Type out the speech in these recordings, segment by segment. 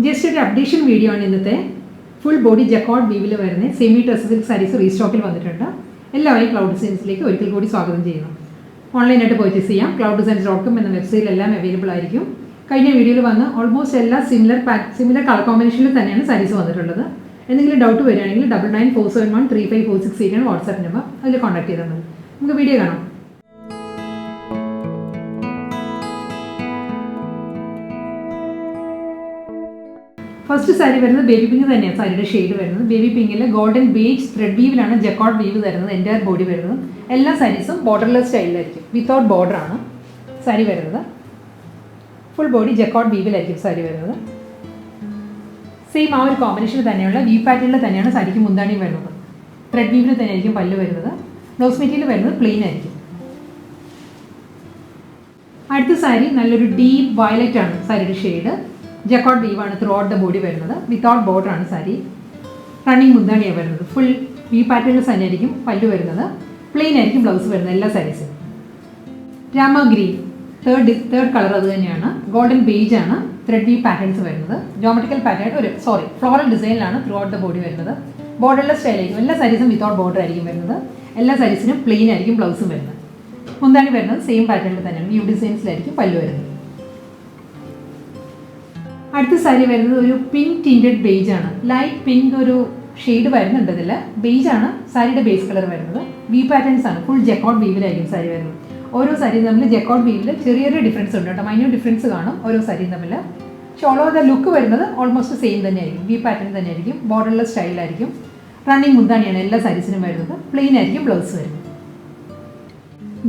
Just ഒരു updation video ആണ് ഇന്നത്തെ. ഫുൾ ബോഡി ജക്കോർഡ് വീവിൽ വരുന്ന സെമി ടസർ സിൽക്ക് സാരീസ് റീസ്റ്റോക്കിൽ വന്നിട്ടുണ്ട്. എല്ലാവരെയും ക്ലൗഡ് ഡിസൈൻസിലേക്ക് ഒരിക്കൽ കൂടി സ്വാഗതം ചെയ്യുന്നു. ഓൺലൈനായിട്ട് പർച്ചേസ് ചെയ്യാം. clouddesigns.com എന്ന വെബ്സൈറ്റിലെല്ലാം അവൈലബിൾ ആയിരിക്കും. കഴിഞ്ഞ വീഡിയോയിൽ വന്ന് ഓൾമോസ്റ്റ് എല്ലാ സിമിലർ കളർ കോമ്പിനേഷനിൽ തന്നെയാണ് സാരീസ് വന്നിട്ടുള്ളത്. എന്തെങ്കിലും ഡൗട്ട് വരികയാണെങ്കിൽ 9947135468 ആണ് വാട്സാപ്പ് നമ്പർ. അതിൽ കോൺടാക്ട് ചെയ്താൽ മതി. നമുക്ക് വീഡിയോ കാണാം. ഫസ്റ്റ് സാരി വരുന്നത് ബേബി പിങ്ക് തന്നെയാണ്. സാരിയുടെ ഷെയ്ഡ് വരുന്നത് ബേബി പിങ്കിൽ ഗോൾഡൻ ബേജ് ത്രെഡ് വീവിലാണ് ജക്കോർഡ് വീവ് തരുന്നത്. എൻ്റയർ ബോഡി വരുന്നത് എല്ലാ സാരീസും ബോർഡർലെസ് സ്റ്റൈലിലായിരിക്കും. വിത്തൗട്ട് ബോർഡറാണ് സാരി വരുന്നത്. ഫുൾ ബോഡി ജക്കോർഡ് വീവിലായിരിക്കും സാരി വരുന്നത്. സെയിം ആ ഒരു കോമ്പിനേഷൻ തന്നെയുള്ള വി പാറ്റേണിൽ തന്നെയാണ് സാരിക്ക് മുന്താണി വരുന്നത്. ത്രെഡ് വീവിൽ തന്നെയായിരിക്കും പല്ല് വരുന്നത്. ബ്ലൗസ് മെറ്റീരിയൽ വരുന്നത് പ്ലെയിൻ ആയിരിക്കും. അടുത്ത സാരി നല്ലൊരു ഡീപ്പ് വയലറ്റ് ആണ് സാരിയുടെ ഷെയ്ഡ്. ജക്കോർഡ് വീവാണ് ത്രൂ ഔട്ട് ദ ബോഡി വരുന്നത്. വിത്തൗട്ട് ബോർഡറാണ് സാരി. റണ്ണിങ് മുന്താണിയാണ് വരുന്നത്. ഫുൾ വി പാറ്റേണിൽ തന്നെയായിരിക്കും പല്ല് വരുന്നത്. പ്ലെയിൻ ആയിരിക്കും ബ്ലൗസ് വരുന്നത് എല്ലാ സാരീസും. രാമ ഗ്രീൻ തേർഡ് കളർ അത് തന്നെയാണ്. ഗോൾഡൻ ബേജ് ആണ് ത്രെഡ് വി പാറ്റേൺസ് വരുന്നത്. ജോമെട്രിക്കൽ പാറ്റേൺ ഫ്ലോറൽ ഡിസൈനിലാണ് ത്രൂ ഔട്ട് ദ ബോഡി വരുന്നത്. ബോർഡർലെസ് സ്റ്റൈലായിരിക്കും. എല്ലാ സാരീസും വിത്തൗട്ട് ബോർഡർ ആയിരിക്കും വരുന്നത്. എല്ലാ സാരീസിനും പ്ലെയിൻ ആയിരിക്കും ബ്ലൗസും വരുന്നത്. മുന്താണി വരുന്നത് സെയിം പാറ്റേണിൽ തന്നെയാണ്. ന്യൂ ഡിസൈൻസിലായിരിക്കും പല്ല് വരുന്നത്. അടുത്ത സാരി വരുന്നത് ഒരു പിങ്ക് ടിൻറ്റഡ് ബേജ് ആണ്. ലൈറ്റ് പിങ്ക് ഒരു ഷെയ്ഡ് വരുന്നുണ്ട്. ഇതിൽ ബേജ് ആണ് സാരിയുടെ ബേസ് കളർ വരുന്നത്. വി പാറ്റേൺസ് ആണ്. ഫുൾ ജക്കോർഡ് വീവിലായിരിക്കും സാരി വരുന്നത്. ഓരോ സാരിയും തമ്മിൽ ജക്കോർഡ് വീവിൽ ചെറിയൊരു ഡിഫറൻസ് ഉണ്ട് കേട്ടോ. മൈന്യൂട്ട് ഡിഫറൻസ് കാണും ഓരോ സാരിയും തമ്മിൽ. പക്ഷേ ഓൾ ഓവർ ദ ലുക്ക് വരുന്നത് ഓൾമോസ്റ്റ് സെയിം തന്നെയായിരിക്കും. വി പാറ്റേൺ തന്നെയായിരിക്കും. ബോർഡർലെസ് സ്റ്റൈലായിരിക്കും. റണ്ണിങ് മുന്താണിയാണ് എല്ലാ സാരീസിനും വരുന്നത്. പ്ലെയിൻ ആയിരിക്കും ബ്ലൗസ് വരുന്നത്.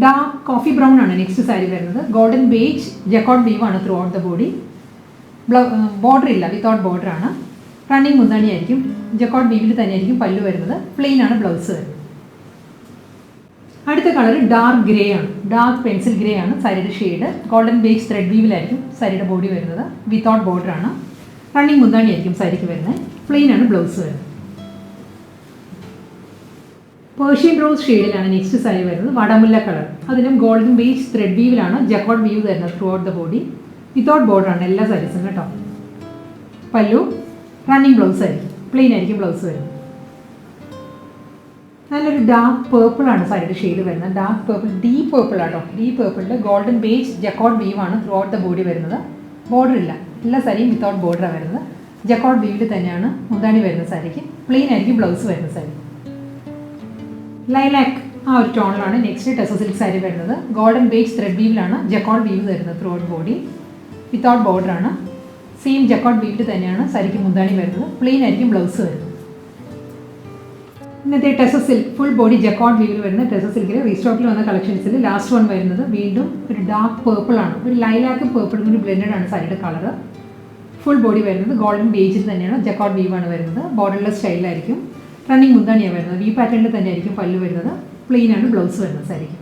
ഡാർക്ക് കോഫി ബ്രൗൺ ആണ് നെക്സ്റ്റ് സാരി വരുന്നത്. ഗോൾഡൻ ബേജ് ജക്കോർഡ് വീവ് ആണ് through out the body. Border ഇല്ല, വിത്തൗട്ട് ബോർഡറാണ്. റണ്ണിങ് മുന്താണിയായിരിക്കും. ജക്കോർഡ് വീവിൽ തന്നെയായിരിക്കും പല്ല് വരുന്നത്. പ്ലെയിൻ ആണ് ബ്ലൗസ് വരുന്നത്. അടുത്ത കളർ ഡാർക്ക് ഗ്രേ ആണ്. ഡാർക്ക് പെൻസിൽ ഗ്രേ ആണ് സാരിയുടെ ഷെയ്ഡ്. ഗോൾഡൻ ബേജ് ത്രെഡ് വീവിലായിരിക്കും സാരിയുടെ ബോഡി വരുന്നത്. വിത്തൗട്ട് ബോർഡറാണ്. റണ്ണിങ് മുന്താണിയായിരിക്കും സാരിക്ക് വരുന്നത്. പ്ലെയിൻ ആണ് ബ്ലൗസ് വരുന്നത്. പേർഷ്യൻ റോസ് ഷെയ്ഡിലാണ് നെക്സ്റ്റ് സാരി വരുന്നത്. വടമുല്ല കളർ. അതിനും ഗോൾഡൻ ബേജ് ത്രെഡ് വീവിലാണ് ജക്കോർഡ് വീവ് തരുന്നത് throughout the body. Without ബോർഡറാണ് എല്ലാ സാരീസും കേട്ടോ. പല്ലു റണ്ണിങ് ബ്ലൗസ് ആയിരിക്കും. പ്ലെയിൻ ആയിരിക്കും ബ്ലൗസ് വരുന്നത്. നല്ലൊരു ഡാർക്ക് പേർപ്പിൾ ആണ് സാരിയുടെ ഷെയ്ഡ് വരുന്നത്. ഡാർക്ക് പേർപ്പിൾ, ഡീപ്പ് പേർപ്പിൾ ആട്ടോ. ഡീപ്പ് പേർപ്പിളിൽ ഗോൾഡൻ ബേജ് ജക്കോർഡ് വീവാണ് ത്രൂ ഔട്ട് ദ ബോഡി വരുന്നത്. ബോർഡർ ഇല്ല, എല്ലാ സാരിയും വിത്തൗട്ട് ബോർഡറാണ് വരുന്നത്. ജക്കോർഡ് വീവിൽ തന്നെയാണ് മുന്താണി വരുന്ന സാരിക്ക്. പ്ലെയിൻ ആയിരിക്കും ബ്ലൗസ് വരുന്ന സാരി. ലൈലാക്ക് ആ ഒരു ടോണിലാണ് നെക്സ്റ്റ് ടസർ സിൽക്ക് സാരി വരുന്നത്. ഗോൾഡൻ ബേജ് ത്രെഡ് വീവിലാണ് ജക്കോർഡ് വീവ് വരുന്നത് ത്രൂ ഔട്ട് ബോഡി. വിത്തൗട്ട് ബോർഡറാണ്. സെയിം ജക്കോർഡ് വീവിൽ തന്നെയാണ് സാരിക്ക് മുന്താണി വരുന്നത്. പ്ലെയിൻ ആയിരിക്കും ബ്ലൗസ് വരുന്നത്. ഇന്നത്തെ tussar silk full body jacquard വീവിൽ വരുന്ന ടസർ സിൽക്കിൽ റീസ്റ്റോക്കിൽ വന്ന കളക്ഷൻസിൽ ലാസ്റ്റ് വൺ വരുന്നത് വീണ്ടും ഒരു ഡാർക്ക് പേർപ്പിൾ ആണ്. ഒരു ലൈലാക്കും പേർപ്പിളും കൂടി ബ്ലെൻഡഡ് ആണ് സാരിയുടെ കളർ. ഫുൾ ബോഡി വരുന്നത് ഗോൾഡൻ ബേജിൽ തന്നെയാണ്. ജക്കോർഡ് വീവാണ് വരുന്നത്. ബോർഡർലെസ് സ്റ്റൈലിലായിരിക്കും. റണ്ണിങ് മുന്താണിയാണ് വരുന്നത്. വി പാറ്റേണിൽ തന്നെയായിരിക്കും പല്ല് വരുന്നത്. പ്ലെയിൻ ആണ് ബ്ലൗസ് വരുന്നത് സാരിക്ക്.